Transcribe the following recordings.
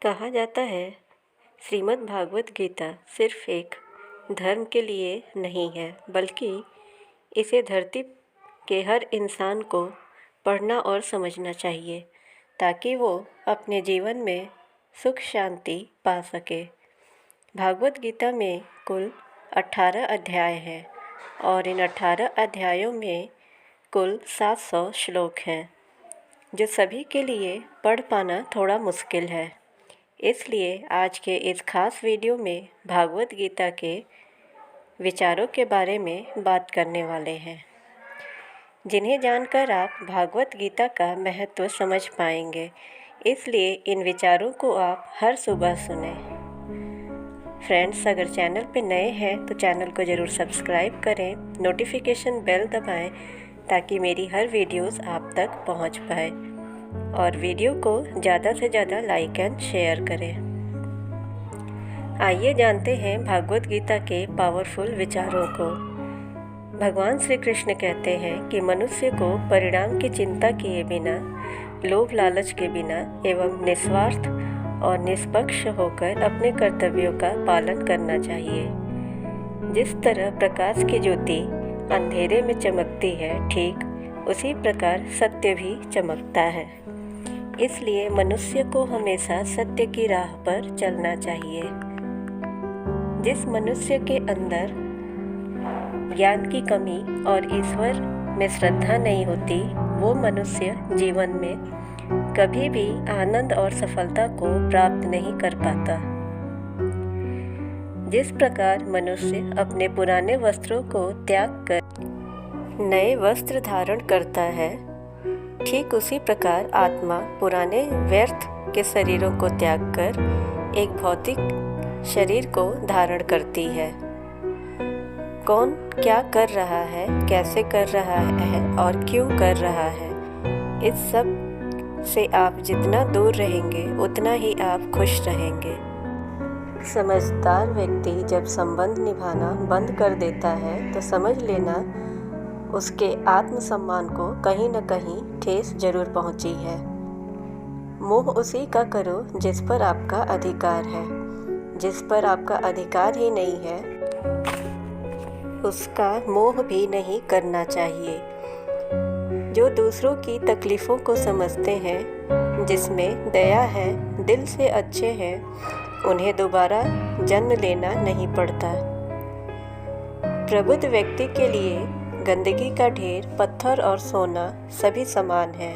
कहा जाता है श्रीमद् भागवत गीता सिर्फ एक धर्म के लिए नहीं है, बल्कि इसे धरती के हर इंसान को पढ़ना और समझना चाहिए ताकि वो अपने जीवन में सुख शांति पा सके। भागवत गीता में कुल 18 अध्याय हैं और इन 18 अध्यायों में कुल 700 श्लोक हैं, जो सभी के लिए पढ़ पाना थोड़ा मुश्किल है। इसलिए आज के इस खास वीडियो में भागवत गीता के विचारों के बारे में बात करने वाले हैं, जिन्हें जानकर आप भागवत गीता का महत्व समझ पाएंगे। इसलिए इन विचारों को आप हर सुबह सुनें। फ्रेंड्स, अगर चैनल पे नए हैं तो चैनल को ज़रूर सब्सक्राइब करें, नोटिफिकेशन बेल दबाएं ताकि मेरी हर वीडियोस आप तक पहुंच पाए और वीडियो को ज़्यादा से ज़्यादा लाइक एंड शेयर करें। आइए जानते हैं भागवत गीता के पावरफुल विचारों को। भगवान श्री कृष्ण कहते हैं कि मनुष्य को परिणाम की चिंता किए बिना, लोभ लालच के बिना एवं निस्वार्थ और निष्पक्ष होकर अपने कर्तव्यों का पालन करना चाहिए। जिस तरह प्रकाश की ज्योति अंधेरे में चमकती है, ठीक उसी प्रकार सत्य भी चमकता है। इसलिए मनुष्य को हमेशा सत्य की राह पर चलना चाहिए। जिस मनुष्य के अंदर ज्ञान की कमी और ईश्वर में श्रद्धा नहीं होती, वो मनुष्य जीवन में कभी भी आनंद और सफलता को प्राप्त नहीं कर पाता। जिस प्रकार मनुष्य अपने पुराने वस्त्रों को त्याग कर नए वस्त्र धारण करता है, ठीक उसी प्रकार आत्मा पुराने व्यर्थ के शरीरों को त्याग कर एक भौतिक शरीर को धारण करती है। कौन क्या कर रहा है, कैसे कर रहा है और क्यों कर रहा है, इस सब से आप जितना दूर रहेंगे उतना ही आप खुश रहेंगे। समझदार व्यक्ति जब संबंध निभाना बंद कर देता है तो समझ लेना उसके आत्मसम्मान को कहीं न कहीं ठेस जरूर पहुंची है। मोह उसी का करो जिस पर आपका अधिकार है। जिस पर आपका अधिकार ही नहीं है, उसका मोह भी नहीं करना चाहिए। जो दूसरों की तकलीफ़ों को समझते हैं, जिसमें दया है, दिल से अच्छे हैं, उन्हें दोबारा जन्म लेना नहीं पड़ता। प्रबुद्ध व्यक्ति के लिए गंदगी का ढेर, पत्थर और सोना सभी समान है।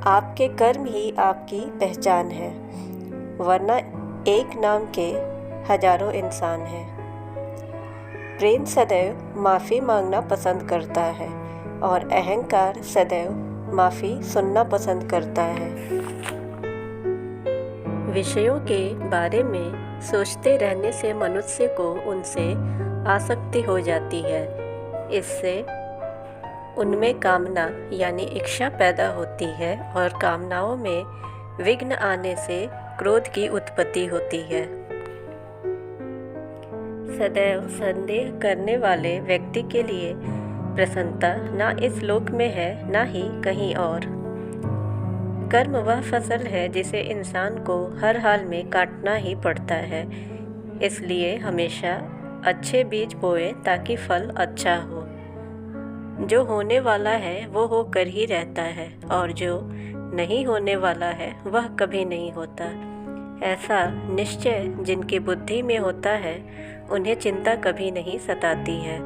आपके कर्म ही आपकी पहचान है, वरना एक नाम के हजारों इंसान हैं। प्रेम सदैव माफ़ी मांगना पसंद करता है और अहंकार सदैव माफ़ी सुनना पसंद करता है। विषयों के बारे में सोचते रहने से मनुष्य को उनसे आसक्ति हो जाती है। इससे उनमें कामना यानी इच्छा पैदा होती है और कामनाओं में विघ्न आने से क्रोध की उत्पत्ति होती है। सदैव संदेह करने वाले व्यक्ति के लिए प्रसन्नता ना इस लोक में है, ना ही कहीं और। कर्म वह फसल है जिसे इंसान को हर हाल में काटना ही पड़ता है। इसलिए हमेशा अच्छे बीज बोए ताकि फल अच्छा हो। जो होने वाला है वो होकर ही रहता है और जो नहीं होने वाला है वह कभी नहीं होता। ऐसा निश्चय जिनकी बुद्धि में होता है, उन्हें चिंता कभी नहीं सताती है।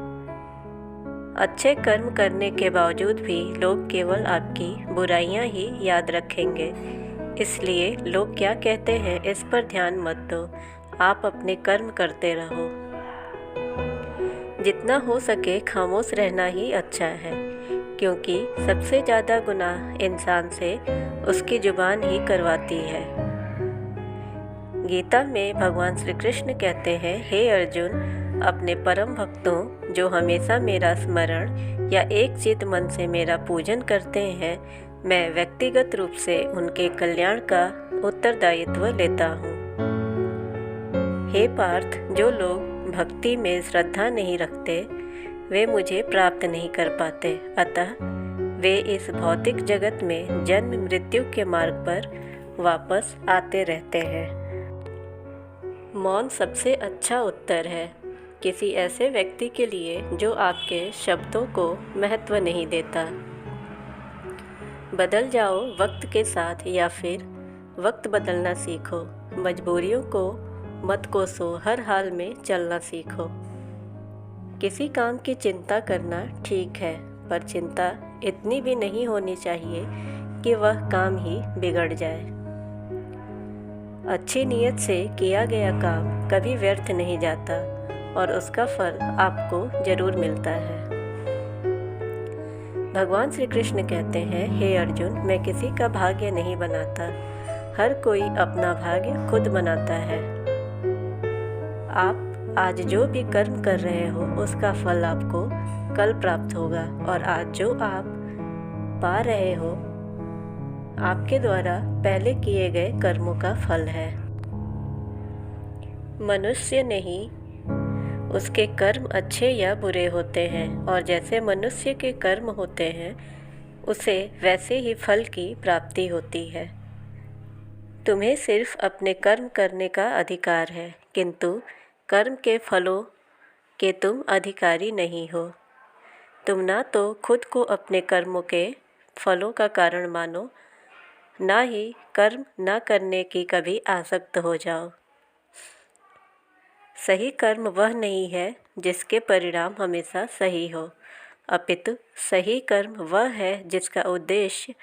अच्छे कर्म करने के बावजूद भी लोग केवल आपकी बुराइयां ही याद रखेंगे। इसलिए लोग क्या कहते हैं इस पर ध्यान मत दो, आप अपने कर्म करते रहो। जितना हो सके खामोश रहना ही अच्छा है, क्योंकि सबसे ज़्यादा गुनाह इंसान से उसकी जुबान ही करवाती है। गीता में भगवान श्री कृष्ण कहते हैं, हे अर्जुन, अपने परम भक्तों जो हमेशा मेरा स्मरण या एक चित मन से मेरा पूजन करते हैं, मैं व्यक्तिगत रूप से उनके कल्याण का उत्तरदायित्व लेता हूँ। हे पार्थ, जो लोग भक्ति में श्रद्धा नहीं रखते, वे मुझे प्राप्त नहीं कर पाते। अतः वे इस भौतिक जगत में जन्म मृत्यु के मार्ग पर वापस आते रहते हैं। मौन सबसे अच्छा उत्तर है किसी ऐसे व्यक्ति के लिए जो आपके शब्दों को महत्व नहीं देता। बदल जाओ वक्त के साथ या फिर वक्त बदलना सीखो। मजबूरियों को मत कोसो, हर हाल में चलना सीखो। किसी काम की चिंता करना ठीक है, पर चिंता इतनी भी नहीं होनी चाहिए कि वह काम ही बिगड़ जाए। अच्छी नीयत से किया गया काम कभी व्यर्थ नहीं जाता और उसका फल आपको जरूर मिलता है। भगवान श्री कृष्ण कहते हैं, हे अर्जुन, मैं किसी का भाग्य नहीं बनाता, हर कोई अपना भाग्य खुद बनाता है। आप आज जो भी कर्म कर रहे हो उसका फल आपको कल प्राप्त होगा, और आज जो आप पा रहे हो आपके द्वारा पहले किए गए कर्मों का फल है। मनुष्य नहीं, उसके कर्म अच्छे या बुरे होते हैं, और जैसे मनुष्य के कर्म होते हैं उसे वैसे ही फल की प्राप्ति होती है। तुम्हें सिर्फ अपने कर्म करने का अधिकार है, किंतु कर्म के फलों के तुम अधिकारी नहीं हो। तुम ना तो खुद को अपने कर्मों के फलों का कारण मानो, ना ही कर्म ना करने की कभी आसक्त हो जाओ। सही कर्म वह नहीं है जिसके परिणाम हमेशा सही हो, अपितु सही कर्म वह है जिसका उद्देश्य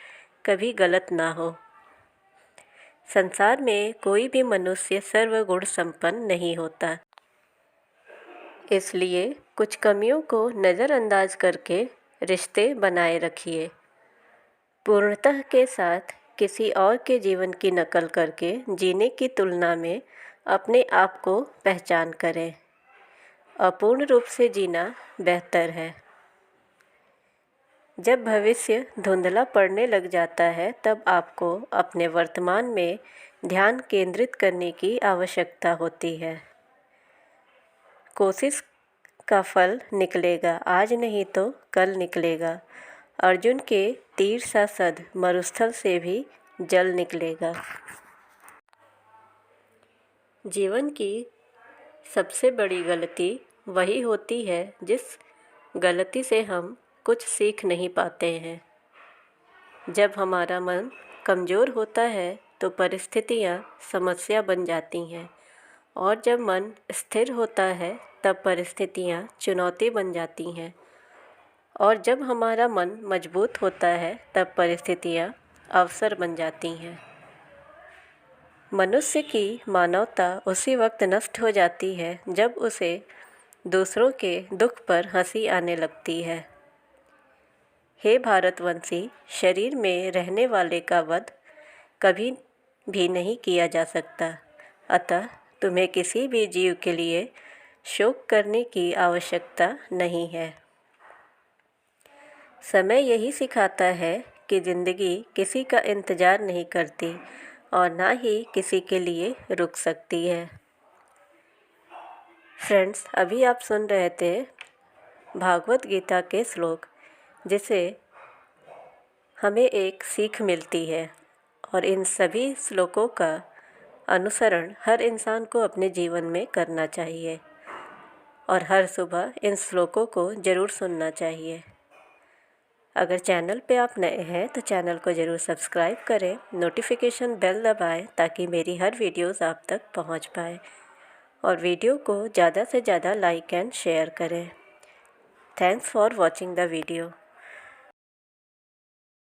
कभी गलत ना हो। संसार में कोई भी मनुष्य सर्वगुण संपन्न नहीं होता, इसलिए कुछ कमियों को नज़रअंदाज करके रिश्ते बनाए रखिए। पूर्णतः के साथ किसी और के जीवन की नकल करके जीने की तुलना में अपने आप को पहचान करें। अपूर्ण रूप से जीना बेहतर है। जब भविष्य धुंधला पड़ने लग जाता है तब आपको अपने वर्तमान में ध्यान केंद्रित करने की आवश्यकता होती है। कोशिश का फल निकलेगा, आज नहीं तो कल निकलेगा। अर्जुन के तीर सा सद मरुस्थल से भी जल निकलेगा। जीवन की सबसे बड़ी गलती वही होती है जिस गलती से हम कुछ सीख नहीं पाते हैं। जब हमारा मन कमज़ोर होता है तो परिस्थितियाँ समस्या बन जाती हैं, और जब मन स्थिर होता है तब परिस्थितियाँ चुनौती बन जाती हैं, और जब हमारा मन मजबूत होता है तब परिस्थितियाँ अवसर बन जाती हैं। मनुष्य की मानवता उसी वक्त नष्ट हो जाती है जब उसे दूसरों के दुख पर हंसी आने लगती है। हे भारतवंशी, शरीर में रहने वाले का वध कभी भी नहीं किया जा सकता, अतः तुम्हें किसी भी जीव के लिए शोक करने की आवश्यकता नहीं है। समय यही सिखाता है कि ज़िंदगी किसी का इंतज़ार नहीं करती और ना ही किसी के लिए रुक सकती है। फ्रेंड्स, अभी आप सुन रहे थे भागवत गीता के श्लोक, जिसे हमें एक सीख मिलती है, और इन सभी श्लोकों का अनुसरण हर इंसान को अपने जीवन में करना चाहिए और हर सुबह इन श्लोकों को ज़रूर सुनना चाहिए। अगर चैनल पे आप नए हैं तो चैनल को ज़रूर सब्सक्राइब करें, नोटिफिकेशन बेल दबाएं ताकि मेरी हर वीडियोस आप तक पहुंच पाए, और वीडियो को ज़्यादा से ज़्यादा लाइक एंड शेयर करें। Thanks for watching the video.